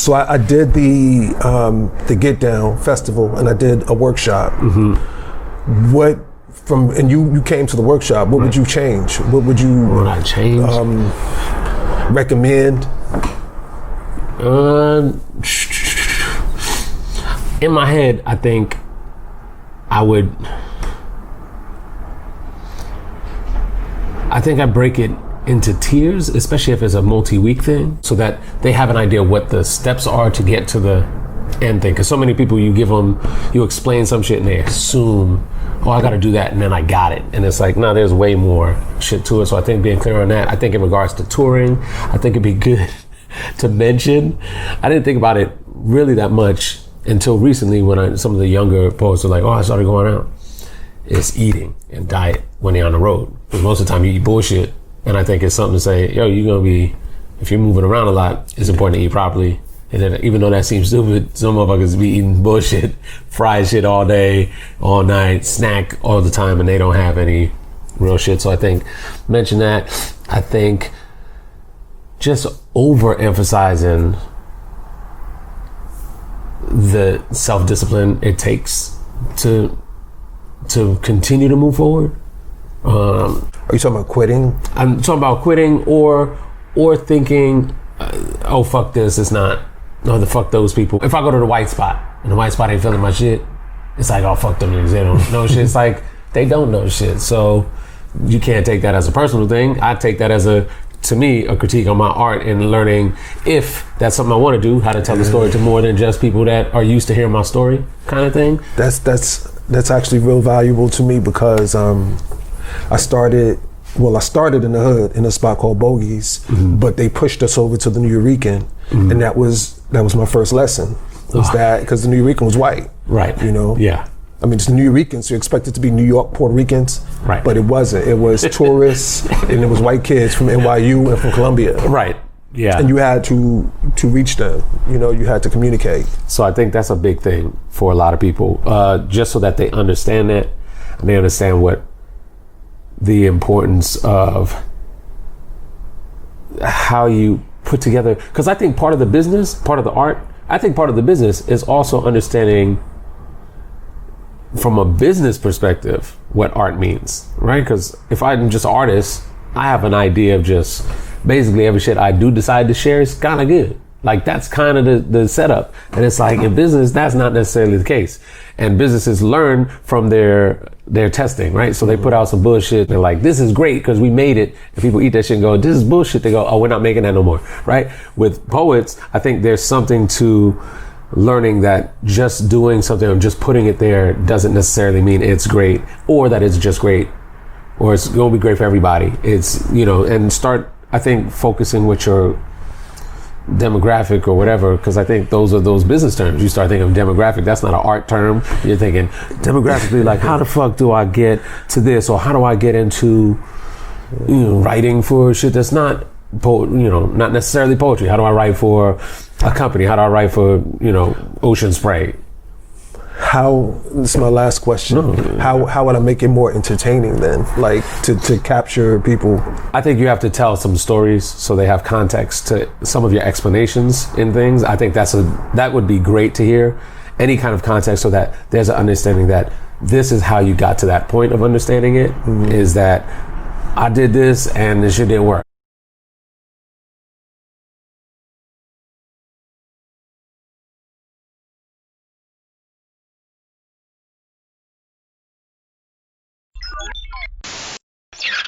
So I did the Get Down festival, and I did a workshop. And you came to the workshop. What would you change? What would you recommend? In my head, I think I break it into tiers, especially if it's a multi-week thing, so that they have an idea what the steps are to get to the end thing. Because so many people, you explain some shit and they assume, oh, I got to do that and then I got it. And it's like, no, there's way more shit to it. So I think being clear on that. I think in regards to touring, I think it'd be good to mention. I didn't think about it really that much until recently when some of the younger poets are like, oh, I started going out. It's eating and diet when you're on the road. Because most of the time you eat bullshit. And I think it's something to say, yo, if you're moving around a lot, it's important to eat properly. And then even though that seems stupid, some motherfuckers be eating bullshit, fried shit all day, all night, snack all the time, and they don't have any real shit. So I think mention that. I think just overemphasizing the self-discipline it takes to continue to move forward. Are you talking about quitting? I'm talking about quitting or thinking, oh, fuck this, it's not. No, fuck those people. If I go to the white spot and the white spot ain't feeling my shit, it's like, oh, fuck them niggas, they don't know shit. It's like, they don't know shit. So you can't take that as a personal thing. I take that as to me, a critique on my art and learning if that's something I want to do, how to tell the story to more than just people that are used to hearing my story kind of thing. That's actually real valuable to me because I started in the hood in a spot called Bogies, but they pushed us over to the New Eurekan, and that was my first lesson. That because the New Eurekan was white, right? You know, yeah. I mean, it's the New Eurekans, so you expect it to be New York Puerto Ricans, right? But it wasn't. It was tourists, and it was white kids from NYU and from Columbia, right? Yeah. And you had to reach them. You know, you had to communicate. So I think that's a big thing for a lot of people, just so that they understand that and they understand what the importance of how you put together, because I think part of the business, part of the art, I think part of the business is also understanding from a business perspective what art means, right? Because if I'm just an artist, I have an idea of just basically every shit I do decide to share is kind of good. Like that's kind of the setup. And it's like in business, that's not necessarily the case. And businesses learn from their testing, right? So they put out some bullshit. They're like, this is great because we made it. And people eat that shit and go, this is bullshit. They go, oh, we're not making that no more, right? With poets, I think there's something to learning that just doing something or just putting it there doesn't necessarily mean it's great or that it's just great or it's going to be great for everybody. It's, you know, and start, I think, focusing with your demographic or whatever, because I think those are those business terms. You start thinking of demographic, that's not an art term. You're thinking demographically, like how the fuck do I get to this, or how do I get into, you know, writing for shit that's not not necessarily poetry. How do I write for a company? How do I write for, you know, Ocean Spray? This is my last question. How would I make it more entertaining then? Like to capture people? I think you have to tell some stories so they have context to some of your explanations in things. I think that would be great to hear. Any kind of context so that there's an understanding that this is how you got to that point of understanding it, is that I did this and this shit didn't work.